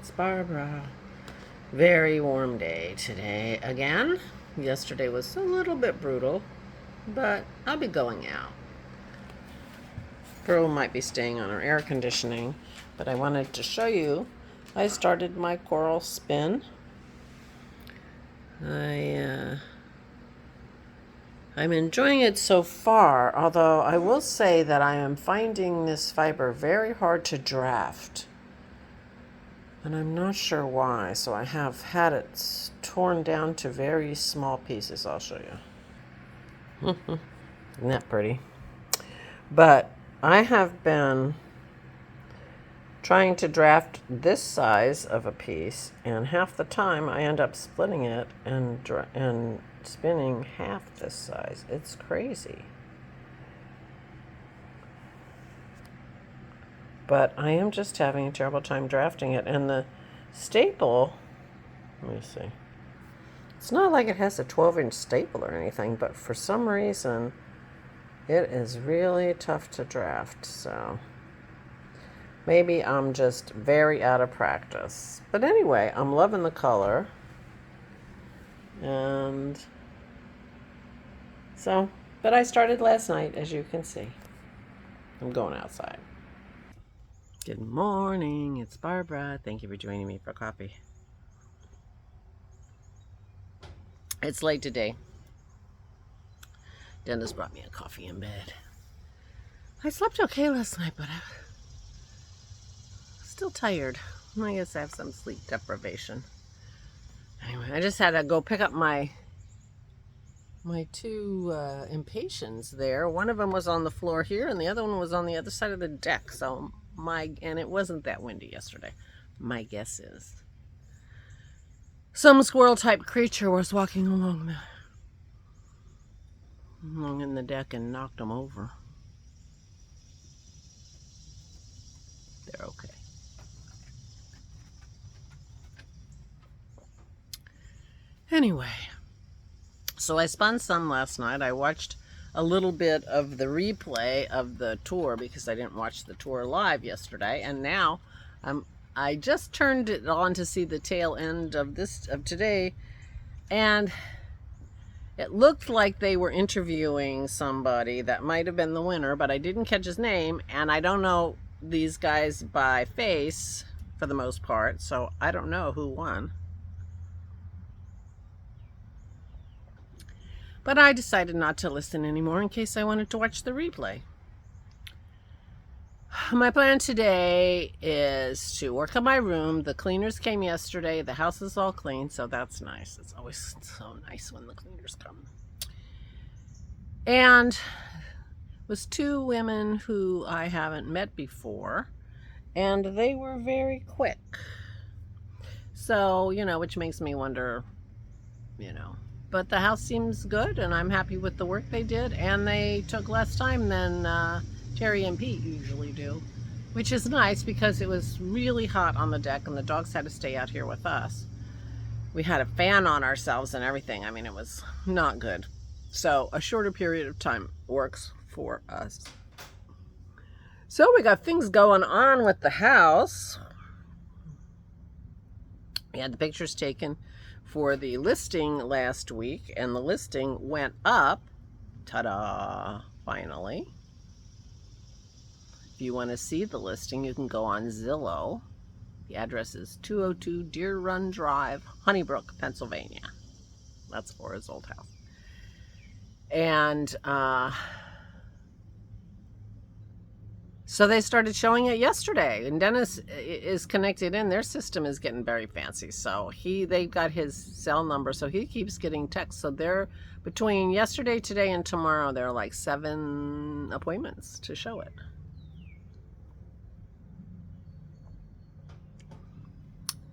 It's Barbara. Very warm day today again. Yesterday was a little bit brutal, but I'll be going out. Pearl might be staying on her air conditioning, but I wanted to show you. I started my coral spin. I'm enjoying it so far, although I will say that I am finding this fiber very hard to draft. And I'm not sure why, so I have had it torn down to very small pieces. I'll show you. Isn't that pretty? But I have been trying to draft this size of a piece, and half the time I end up splitting it and spinning half this size. It's crazy. But I am just having a terrible time drafting it. And the staple, let me see. It's not like it has a 12-inch staple or anything, but for some reason, it is really tough to draft. So maybe I'm just very out of practice. But anyway, I'm loving the color. And so, but I started last night, as you can see. I'm going outside. Good morning, it's Barbara. Thank you for joining me for coffee. It's late today. Dennis brought me a coffee in bed. I slept okay last night, but I'm still tired. I guess I have some sleep deprivation. Anyway, I just had to go pick up my two impatiens there. One of them was on the floor here, and the other one was on the other side of the deck. So and it wasn't that windy yesterday. My guess is some squirrel-type creature was walking along in the deck and knocked them over. They're okay. Anyway, so I spun some last night. I watched a little bit of the replay of the tour because I didn't watch the tour live yesterday, and now I just turned it on to see the tail end of today, and it looked like they were interviewing somebody that might have been the winner, but I didn't catch his name, and I don't know these guys by face for the most part, so I don't know who won. But I decided not to listen anymore in case I wanted to watch the replay. My plan today is to work on my room. The cleaners came yesterday. The house is all clean, so that's nice. It's always so nice when the cleaners come. And it was two women who I haven't met before, and they were very quick. So, which makes me wonder, But the house seems good, and I'm happy with the work they did, and they took less time than Terry and Pete usually do, which is nice because it was really hot on the deck, and the dogs had to stay out here with us. We had a fan on ourselves and everything. I mean, it was not good. So a shorter period of time works for us. So we got things going on with the house. We had the pictures taken for the listing last week, and the listing went up. Ta-da! Finally. If you want to see the listing, you can go on Zillow. The address is 202 Deer Run Drive, Honeybrook, Pennsylvania. That's Laura's old house. And so they started showing it yesterday, and Dennis is connected in. Their system is getting very fancy, so they got his cell number, so he keeps getting texts. So they're between yesterday, today, and tomorrow, there are like 7 appointments to show it.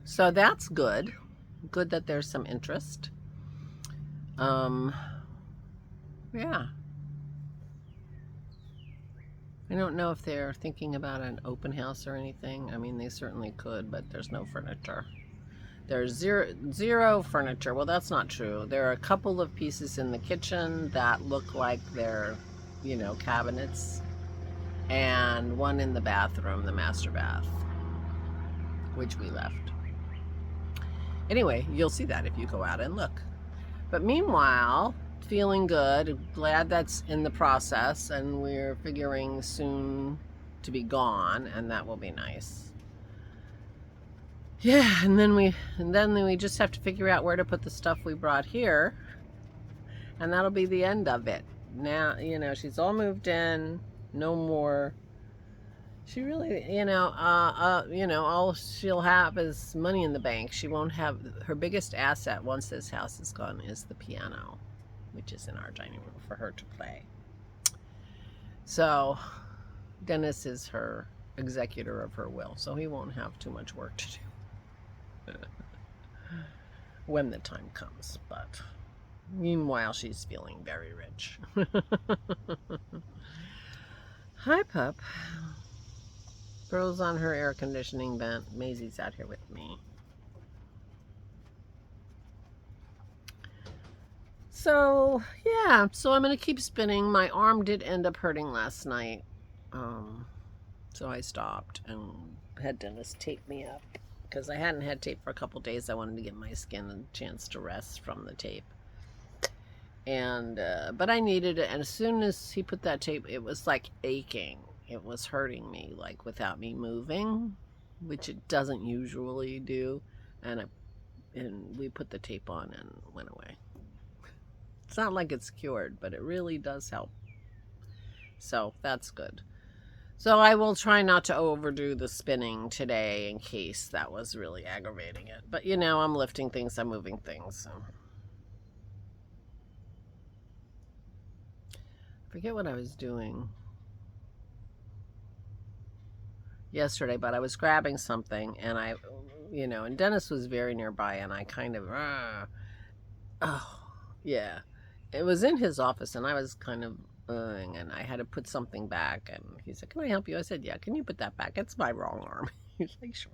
So that's good. Good that there's some interest. Yeah. I don't know if they're thinking about an open house or anything. I mean, they certainly could, but there's no furniture. There's zero furniture. Well, that's not true. There are a couple of pieces in the kitchen that look like they're, cabinets, and one in the bathroom, the master bath, which we left. Anyway, you'll see that if you go out and look. But meanwhile, feeling good, glad that's in the process, and we're figuring soon to be gone, and that will be nice. Yeah, and then we just have to figure out where to put the stuff we brought here, and that'll be the end of it. Now, she's all moved in, no more. She really, all she'll have is money in the bank. She won't have, her biggest asset once this house is gone is the piano, which is in our dining room for her to play. So Dennis is her executor of her will, so he won't have too much work to do when the time comes. But meanwhile, she's feeling very rich. Hi, pup. Pearl's on her air conditioning vent. Maisie's out here with me. So, yeah. So I'm going to keep spinning. My arm did end up hurting last night. So I stopped and had Dennis tape me up. Because I hadn't had tape for a couple days. I wanted to give my skin a chance to rest from the tape. And, but I needed it. And as soon as he put that tape, it was like aching. It was hurting me, like, without me moving, which it doesn't usually do. And we put the tape on and it went away. It's not like it's cured, but it really does help. So that's good. So I will try not to overdo the spinning today in case that was really aggravating it. But, I'm lifting things, I'm moving things. So. I forget what I was doing yesterday, but I was grabbing something, and and Dennis was very nearby, and I kind of, yeah, it was in his office, and I was kind of, and I had to put something back, and he said, "Can I help you?" I said, "Yeah, can you put that back? It's my wrong arm." He's like, "Sure."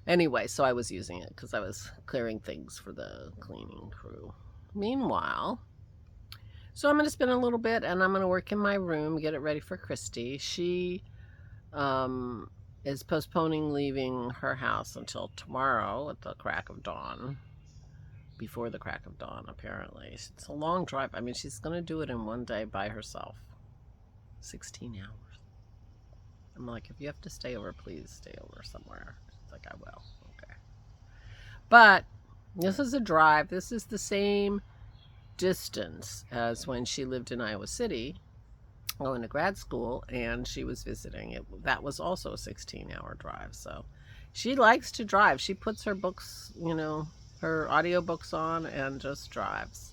Anyway, so I was using it because I was clearing things for the cleaning crew. Meanwhile, so I'm going to spin a little bit, and I'm going to work in my room, get it ready for Christy. She is postponing leaving her house until tomorrow at the crack of dawn. Before the crack of dawn, apparently. It's a long drive. I mean, she's going to do it in one day by herself. 16 hours. I'm like, if you have to stay over, please stay over somewhere. She's like, I will. Okay. But this is a drive. This is the same distance as when she lived in Iowa City going to grad school, and she was visiting it. That was also a 16-hour drive. So she likes to drive. She puts her books, her audiobooks on and just drives.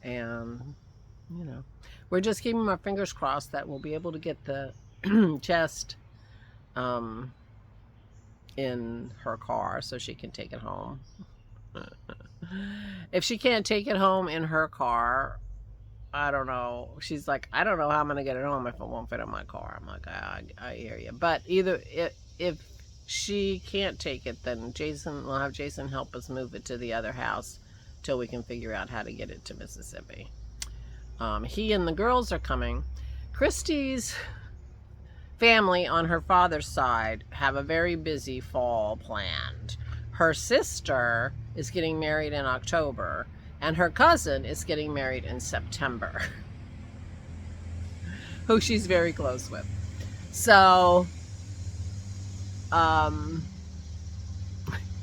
And we're just keeping our fingers crossed that we'll be able to get the chest in her car so she can take it home. If she can't take it home in her car, I don't know. She's like, I don't know how I'm going to get it home if it won't fit in my car. I'm like, I hear you. But either if she can't take it, then we'll have Jason help us move it to the other house till we can figure out how to get it to Mississippi. He and the girls are coming. Christy's family on her father's side have a very busy fall planned. Her sister is getting married in October, and her cousin is getting married in September, who she's very close with. So,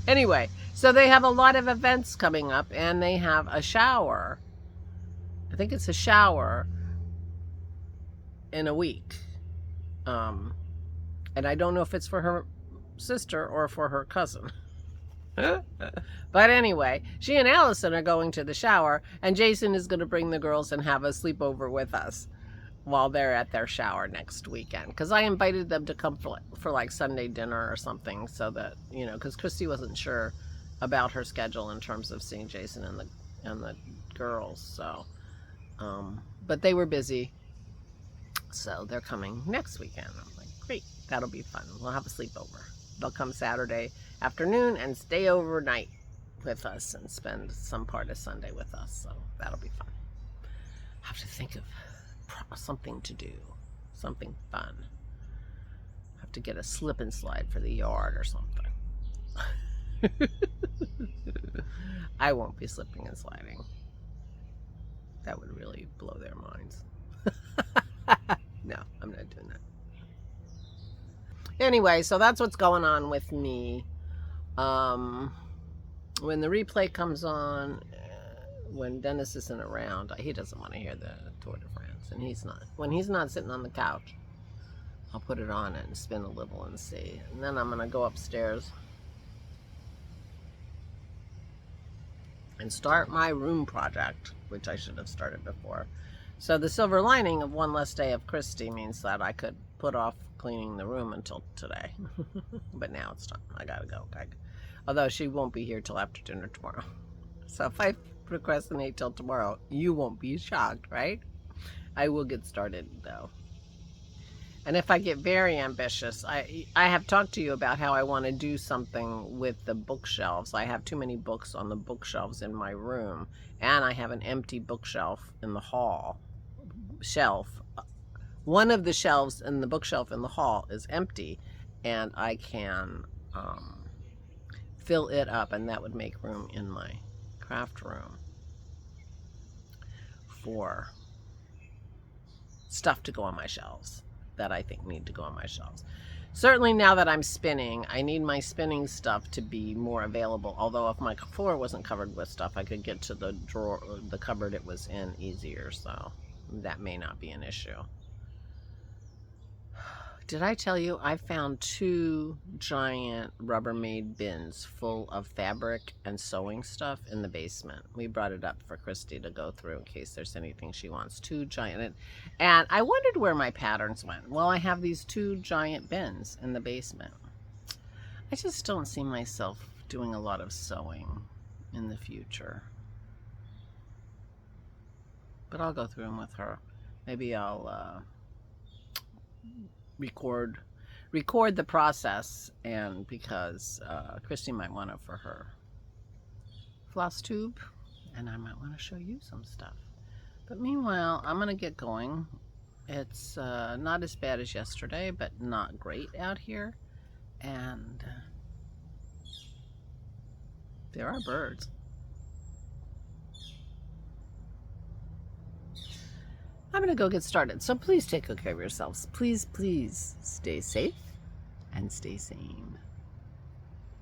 anyway, so they have a lot of events coming up, and they have a shower. I think it's a shower in a week. And I don't know if it's for her sister or for her cousin. But anyway, she and Allison are going to the shower, and Jason is going to bring the girls and have a sleepover with us while they're at their shower next weekend. Because I invited them to come for like Sunday dinner or something, so that, because Christy wasn't sure about her schedule in terms of seeing Jason and the girls. So, but they were busy, so they're coming next weekend. I'm like, great, that'll be fun. We'll have a sleepover. They'll come Saturday afternoon and stay overnight with us and spend some part of Sunday with us. So that'll be fun. I have to think of something to do, something fun. I have to get a slip and slide for the yard or something. I won't be slipping and sliding. That would really blow their minds. No, I'm not doing that. Anyway, so that's what's going on with me. When the replay comes on, when Dennis isn't around, he doesn't want to hear the Tour de France, and he's not. When he's not sitting on the couch, I'll put it on and spin a little and see. And then I'm going to go upstairs and start my room project, which I should have started before. So the silver lining of one less day of Christy means that I could put off cleaning the room until today. But now it's time. I gotta go. Although she won't be here till after dinner tomorrow. So if I procrastinate till tomorrow, you won't be shocked, right? I will get started though. And if I get very ambitious, I have talked to you about how I want to do something with the bookshelves. I have too many books on the bookshelves in my room, and I have an empty bookshelf in the hall. One of the shelves in the bookshelf in the hall is empty, and I can fill it up, and that would make room in my craft room for stuff to go on my shelves that I think need to go on my shelves. Certainly now that I'm spinning, I need my spinning stuff to be more available. Although if my floor wasn't covered with stuff, I could get to the drawer, the cupboard it was in easier. So that may not be an issue. Did I tell you I found 2 giant Rubbermaid bins full of fabric and sewing stuff in the basement? We brought it up for Christy to go through in case there's anything she wants. 2 giant, and I wondered where my patterns went. Well, I have these 2 giant bins in the basement. I just don't see myself doing a lot of sewing in the future. But I'll go through them with her. Maybe I'll record the process, and because Christy might want it for her floss tube, and I might want to show you some stuff. But meanwhile, I'm gonna get going. It's not as bad as yesterday, but not great out here, and there are birds. I'm gonna go get started. So please take good care of yourselves. Please, please stay safe and stay sane.